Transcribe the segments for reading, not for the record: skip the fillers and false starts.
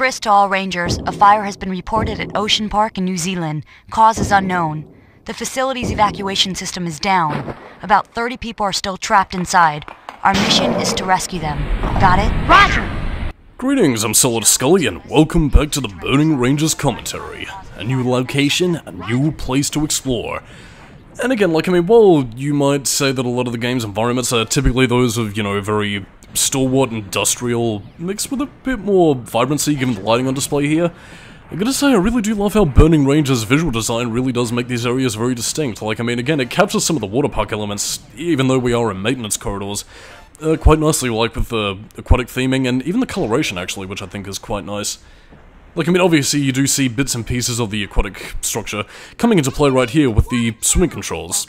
Chris to all rangers, a fire has been reported at Ocean Park in New Zealand. Cause is unknown. The facility's evacuation system is down. About 30 people are still trapped inside. Our mission is to rescue them. Got it? Roger! Greetings, I'm Solidus-Skully, and welcome back to the Burning Rangers commentary. A new location, a new place to explore. And again, while you might say that a lot of the game's environments are typically those of, very stalwart industrial, mixed with a bit more vibrancy given the lighting on display here, I gotta say, I really do love how Burning Rangers' visual design really does make these areas very distinct. Again, it captures some of the water park elements, even though we are in maintenance corridors, quite nicely, with the aquatic theming, and even the coloration, actually, which I think is quite nice. Obviously you do see bits and pieces of the aquatic structure coming into play right here with the swimming controls.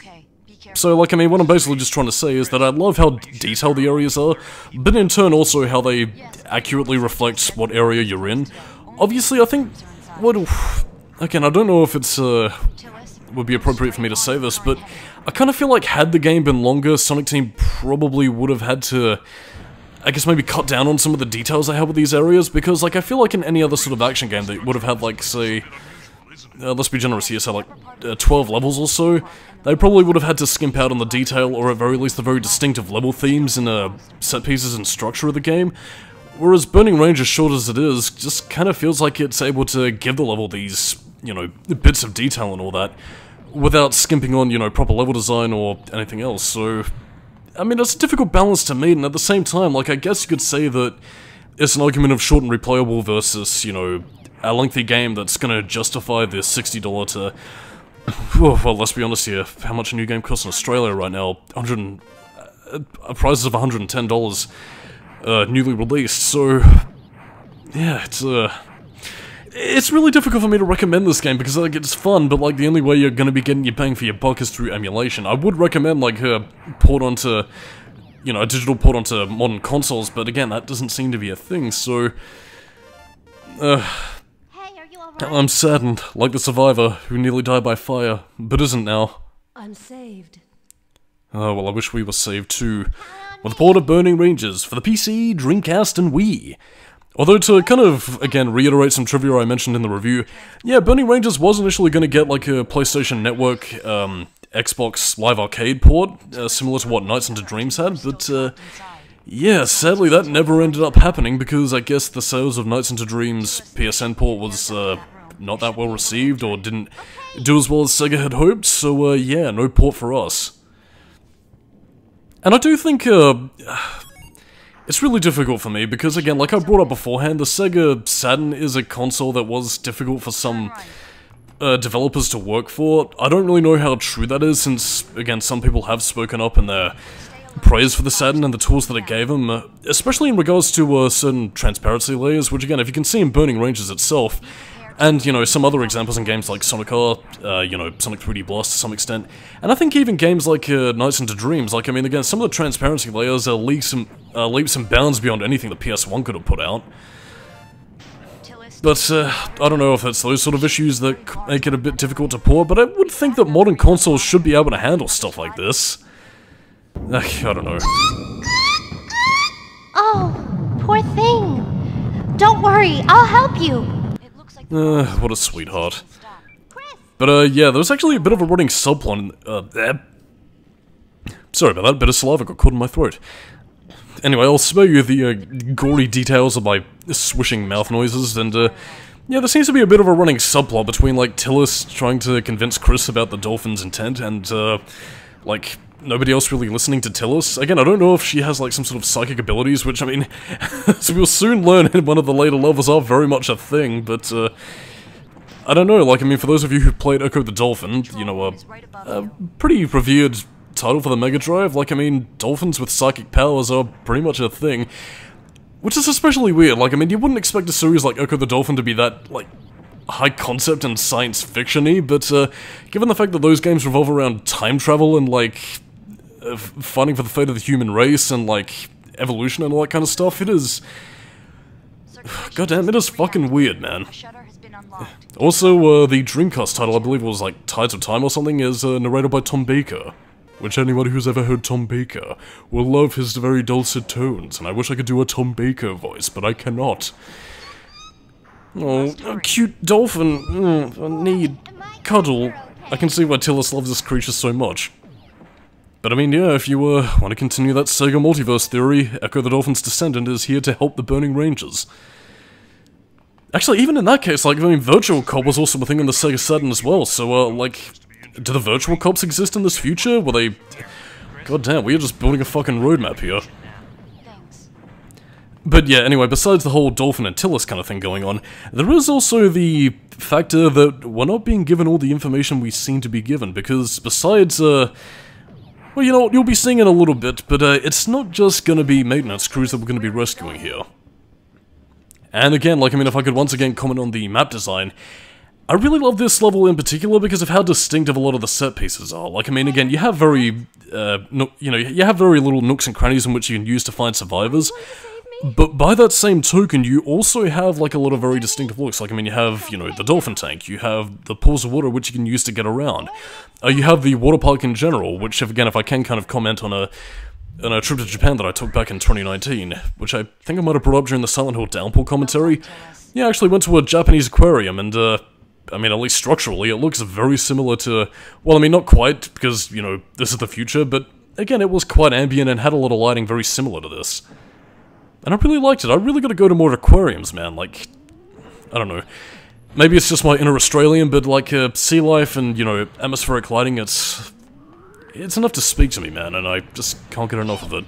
So, what I'm basically just trying to say is that I love how detailed the areas are, but in turn also how they accurately reflect what area you're in. Obviously, I think, again, I don't know if it's, would be appropriate for me to say this, but I kind of feel like had the game been longer, Sonic Team probably would have had to, I guess, maybe cut down on some of the details they have with these areas, because, I feel like in any other sort of action game they would have had, say, let's be generous here, say, 12 levels or so, they probably would have had to skimp out on the detail, or at very least the very distinctive level themes and set pieces and structure of the game. Whereas Burning Range, as short as it is, just kind of feels like it's able to give the level these, bits of detail and all that, without skimping on, proper level design or anything else, so it's a difficult balance to meet, and at the same time, I guess you could say that it's an argument of short and replayable versus, a lengthy game that's gonna justify the $60 to... well, let's be honest here, how much a new game costs in Australia right now? Prices of $110, newly released, so... yeah, it's really difficult for me to recommend this game, because, it's fun, but, the only way you're gonna be getting your bang for your buck is through emulation. I would recommend, a port onto, a digital port onto modern consoles, but again, that doesn't seem to be a thing, so... I'm saddened, like the survivor who nearly died by fire, but isn't now. I'm saved. Oh, well, I wish we were saved too. With the port of Burning Rangers for the PC, Dreamcast, and Wii. Although, to kind of, again, reiterate some trivia I mentioned in the review, yeah, Burning Rangers was initially going to get, a PlayStation Network, Xbox Live Arcade port, similar to what Nights into Dreams had, but, yeah, sadly that never ended up happening, because I guess the sales of Nights into Dreams PSN port was, not that well received, or didn't do as well as Sega had hoped, so, yeah, no port for us. And I do think, it's really difficult for me, because again, like I brought up beforehand, the Sega Saturn is a console that was difficult for some developers to work for. I don't really know how true that is, since, again, some people have spoken up in their praise for the Saturn and the tools that it gave them, especially in regards to certain transparency layers, which again, if you can see in Burning Rangers itself, and, some other examples in games like Sonic R, Sonic 3D Blast to some extent, and I think even games like Nights into Dreams, again, some of the transparency layers are leaps and bounds beyond anything the PS1 could have put out. But, I don't know if it's those sort of issues that make it a bit difficult to port, but I would think that modern consoles should be able to handle stuff like this. I don't know. Oh, poor thing. Don't worry, I'll help you. What a sweetheart. But, yeah, there was actually a bit of a running subplot in, sorry about that, a bit of saliva got caught in my throat. Anyway, I'll spare you the, gory details of my swishing mouth noises, and, yeah, there seems to be a bit of a running subplot between, Tillis trying to convince Chris about the dolphin's intent, and, nobody else really listening to Tillis. Again, I don't know if she has, some sort of psychic abilities, which, as we'll soon learn in one of the later levels are very much a thing, but, I don't know, for those of you who played Echo the Dolphin, a pretty revered title for the Mega Drive, dolphins with psychic powers are pretty much a thing, which is especially weird, you wouldn't expect a series like Echo the Dolphin to be that, high concept and science fiction-y, but, given the fact that those games revolve around time travel and, fighting for the fate of the human race and, evolution and all that kind of stuff, it is... goddamn, it is fucking weird, man. Also, the Dreamcast title, I believe it was, Tides of Time or something, is narrated by Tom Baker. Which anyone who's ever heard Tom Baker will love his very dulcet tones, and I wish I could do a Tom Baker voice, but I cannot. Oh, a cute dolphin. I need cuddle. I can see why Tillis loves this creature so much. But I mean, yeah, if you want to continue that Sega multiverse theory, Echo the Dolphin's descendant is here to help the Burning Rangers. Actually, even in that case, like, I mean, Virtual Cop was also a thing in the Sega Saturn as well, so, like, do the Virtual Cops exist in this future? Were they... God damn, we are just building a fucking roadmap here. But yeah, anyway, besides the whole Dolphin and Tillis kind of thing going on, there is also the factor that we're not being given all the information we seem to be given, because besides, well, you know, you'll be seeing it a little bit, but it's not just gonna be maintenance crews that we're gonna be rescuing here. And again, like, I mean, if I could once again comment on the map design, I really love this level in particular because of how distinctive a lot of the set pieces are. Like, I mean, again, you have very, you have very little nooks and crannies in which you can use to find survivors. But by that same token, you also have, like, a lot of very distinctive looks. Like, I mean, you have, you know, the dolphin tank, you have the pools of water which you can use to get around. You have the water park in general, which, again, if I can kind of comment on a trip to Japan that I took back in 2019, which I think I might have brought up during the Silent Hill Downpour commentary. Yeah, I actually went to a Japanese aquarium, and, I mean, at least structurally, it looks very similar to... Well, I mean, not quite, because, you know, this is the future, but, again, it was quite ambient and had a lot of lighting very similar to this. And I really liked it. I really gotta go to more aquariums, man. Like, I don't know. Maybe it's just my inner Australian, but like sea life and, you know, atmospheric lighting, it's enough to speak to me, man, and I just can't get enough of it.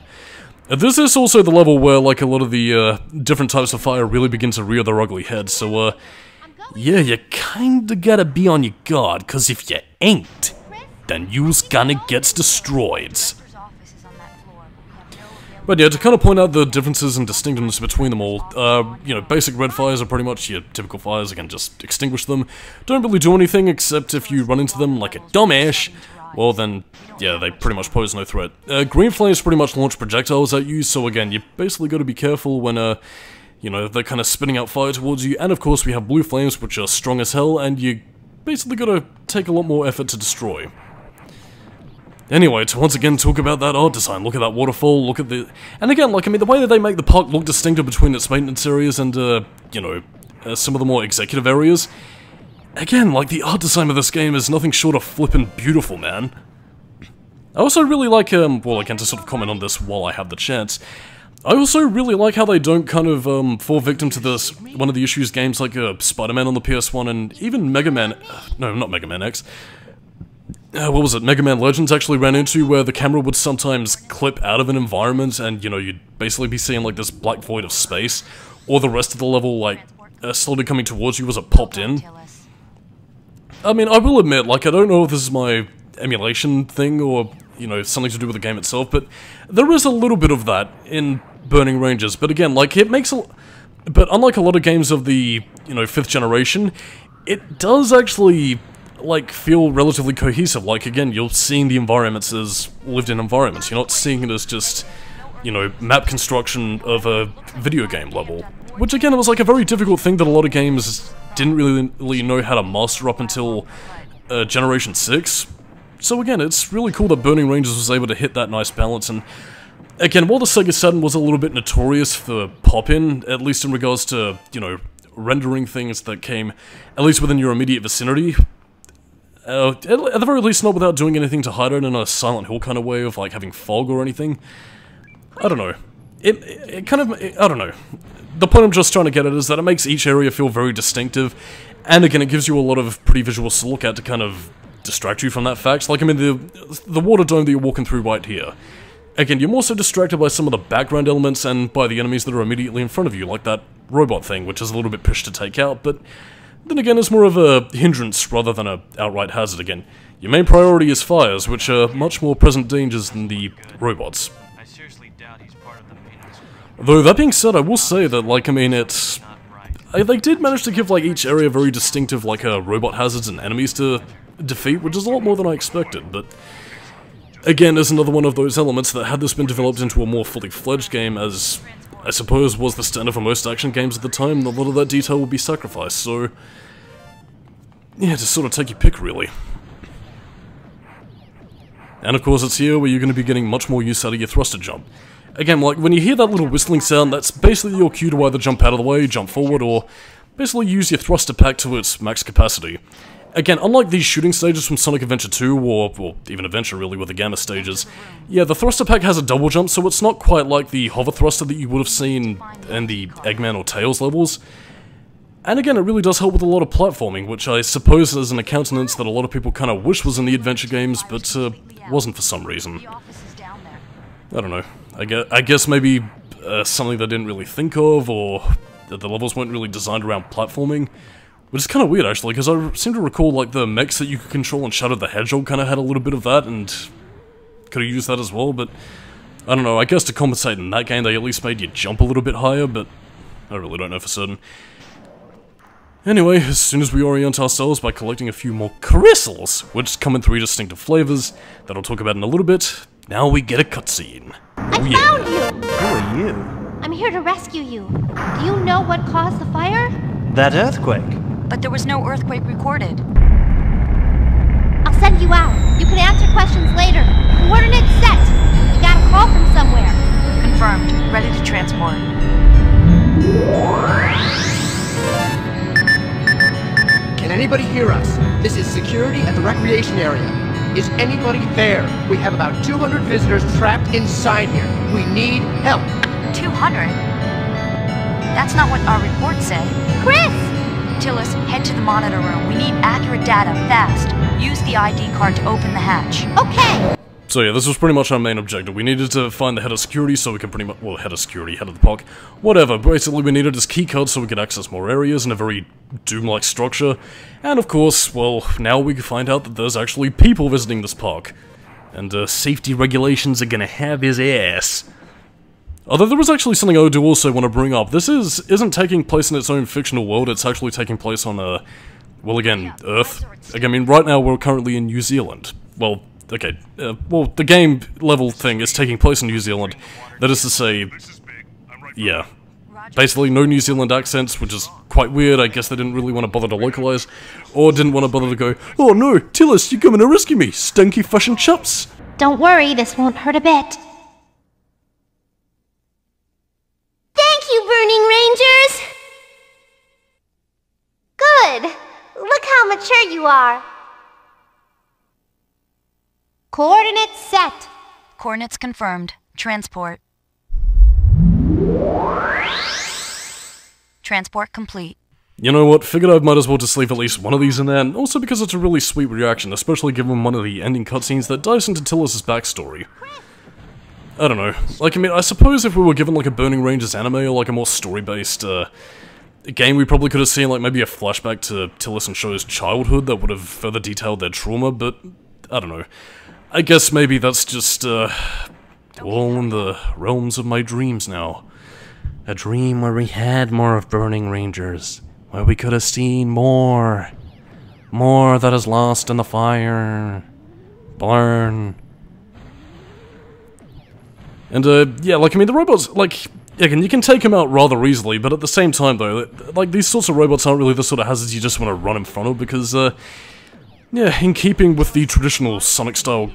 This is also the level where, like, a lot of the different types of fire really begin to rear their ugly head, so, yeah, you kinda gotta be on your guard, cause if you ain't, then you's gonna get destroyed. But yeah, to kind of point out the differences and distinctiveness between them all, you know, basic red fires are pretty much your typical fires, again, just extinguish them. Don't really do anything, except if you run into them like a dumbass, well then, yeah, they pretty much pose no threat. Green flames pretty much launch projectiles at you, so again, you basically gotta be careful when, you know, they're kind of spitting out fire towards you, and of course we have blue flames, which are strong as hell, and you basically gotta take a lot more effort to destroy. Anyway, to once again talk about that art design, look at that waterfall, look at the... And again, like, I mean, the way that they make the park look distinctive between its maintenance areas and, you know, some of the more executive areas. Again, like, the art design of this game is nothing short of flippin' beautiful, man. I also really like, well, again, to sort of comment on this while I have the chance, I also really like how they don't kind of, fall victim to this, one of the issues games like, Spider-Man on the PS1 and even Mega Man... no, not Mega Man X. What was it, Mega Man Legends actually ran into, where the camera would sometimes clip out of an environment and, you know, you'd basically be seeing, like, this black void of space, or the rest of the level, like, slowly coming towards you as it popped in. I mean, I will admit, like, I don't know if this is my emulation thing, or, you know, something to do with the game itself, but there is a little bit of that in Burning Rangers, but again, like, it makes a... But unlike a lot of games of the, you know, 5th generation, it does actually... like, feel relatively cohesive. Like, again, you're seeing the environments as lived-in environments. You're not seeing it as just, you know, map construction of a video game level. Which, again, it was, like, a very difficult thing that a lot of games didn't really know how to master up until Generation 6. So, again, it's really cool that Burning Rangers was able to hit that nice balance, and, again, while the Sega Saturn was a little bit notorious for pop-in, at least in regards to, you know, rendering things that came, at least within your immediate vicinity, at the very least not without doing anything to hide it in a Silent Hill kind of way of, like, having fog or anything. I don't know. It kind of... I don't know. The point I'm just trying to get at is that it makes each area feel very distinctive, and again, it gives you a lot of pretty visuals to look at to kind of distract you from that fact. Like, I mean, the water dome that you're walking through right here. Again, you're more so distracted by some of the background elements and by the enemies that are immediately in front of you, like that robot thing, which is a little bit pushed to take out, but... then again, it's more of a hindrance rather than an outright hazard again. Your main priority is fires, which are much more present dangers than the robots. I seriously doubt he's part of the maintenance crew. Though, that being said, I will say that, like, I mean, it's... they did manage to give, like, each area very distinctive, like, robot hazards and enemies to defeat, which is a lot more than I expected, but... again, there's another one of those elements that had this been developed into a more fully fledged game, as... I suppose was the standard for most action games at the time, a lot of that detail would be sacrificed, so... yeah, just sort of take your pick, really. And of course, it's here where you're going to be getting much more use out of your thruster jump. Again, like, when you hear that little whistling sound, that's basically your cue to either jump out of the way, jump forward, or, basically use your thruster pack to its max capacity. Again, unlike these shooting stages from Sonic Adventure 2, or even Adventure really with the Gamma stages, yeah, the thruster pack has a double jump, so it's not quite like the hover thruster that you would have seen in the Eggman or Tails levels. And again, it really does help with a lot of platforming, which I suppose is an countenance that a lot of people kind of wish was in the adventure games, but wasn't for some reason. I don't know. I guess maybe something they didn't really think of, or that the levels weren't really designed around platforming. Which is kind of weird, actually, because I seem to recall, like, the mechs that you could control in Shadow the Hedgehog kind of had a little bit of that, and could have used that as well, but I don't know, I guess to compensate in that game, they at least made you jump a little bit higher, but I really don't know for certain. Anyway, as soon as we orient ourselves by collecting a few more crystals, which come in 3 distinctive flavors, that I'll talk about in a little bit, now we get a cutscene. I found you! Who are you? I'm here to rescue you. Do you know what caused the fire? That earthquake. But there was no earthquake recorded. I'll send you out. You can answer questions later. Coordinates set. You got a call from somewhere. Confirmed. Ready to transport. Can anybody hear us? This is security at the recreation area. Is anybody there? We have about 200 visitors trapped inside here. We need help. 200? That's not what our report said. Chris! Tillis, head to the monitor room. We need accurate data, fast. Use the ID card to open the hatch. Okay! So yeah, this was pretty much our main objective. We needed to find the head of security so we could pretty much, well, head of security, head of the POC, whatever. Basically, we needed his keycard so we could access more areas in a very Doom-like structure. And of course, well, now we can find out that there's actually people visiting this park. And safety regulations are gonna have his ass. Although there was actually something I do also want to bring up. This isn't taking place in its own fictional world, it's actually taking place on, well again, Earth. I mean, right now we're currently in New Zealand. Well, okay, well, the game level thing is taking place in New Zealand. That is to say, yeah. Basically, no New Zealand accents, which is quite weird. I guess they didn't really want to bother to localize, or didn't want to bother to go, "Oh no, Tillis, you're coming to rescue me, stinky fish and chips." Don't worry, this won't hurt a bit. Thank you, Burning Rangers! Good! Look how mature you are. Coordinates set. Coordinates confirmed. Transport. Transport complete. You know what, figured I might as well just leave at least one of these in there, and also because it's a really sweet reaction, especially given one of the ending cutscenes that dives into Tillis' backstory. I don't know, like, I mean, I suppose if we were given, like, a Burning Rangers anime, or, like, a more story-based, game, we probably could have seen, like, maybe a flashback to Tillis and Sho's childhood that would have further detailed their trauma, but, I don't know. I guess maybe that's just, all in the realms of my dreams now. A dream where we had more of Burning Rangers, where we could have seen more. More that is lost in the fire. Burn. And, yeah, like, I mean, the robots, like, again, you can take them out rather easily, but at the same time, though, like, these sorts of robots aren't really the sort of hazards you just want to run in front of, because, yeah, in keeping with the traditional Sonic style,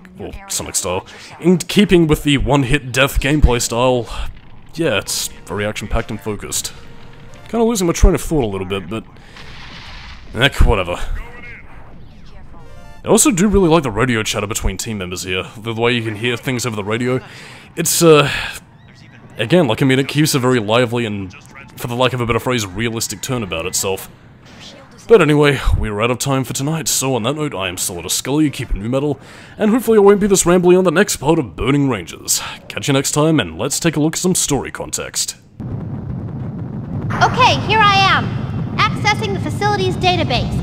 in keeping with the one-hit death gameplay style, yeah, it's very action-packed and focused. Kinda losing my train of thought a little bit, but, heck, whatever. I also do really like the radio chatter between team members here, the way you can hear things over the radio. It's, again, like, I mean, it keeps a very lively and, for the lack of a better phrase, realistic tone about itself. But anyway, we're out of time for tonight, so on that note, I am Solidus-Skully, keeping new metal, and hopefully I won't be this rambly on the next part of Burning Rangers. Catch you next time, and let's take a look at some story context. Okay, here I am. Accessing the facility's database.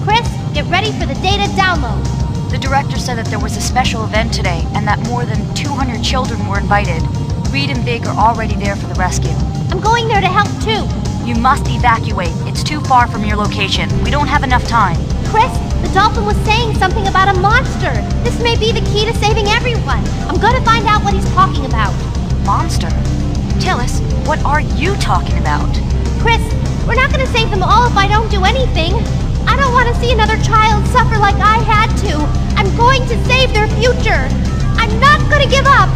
Chris, get ready for the data download. The director said that there was a special event today, and that more than 200 children were invited. Reed and Big are already there for the rescue. I'm going there to help too. You must evacuate. It's too far from your location. We don't have enough time. Chris, the dolphin was saying something about a monster. This may be the key to saving everyone. I'm gonna find out what he's talking about. Monster? Tillis, what are you talking about? Chris, we're not gonna save them all if I don't do anything. I don't want to see another child suffer like I had to. I'm going to save their future. I'm not gonna give up.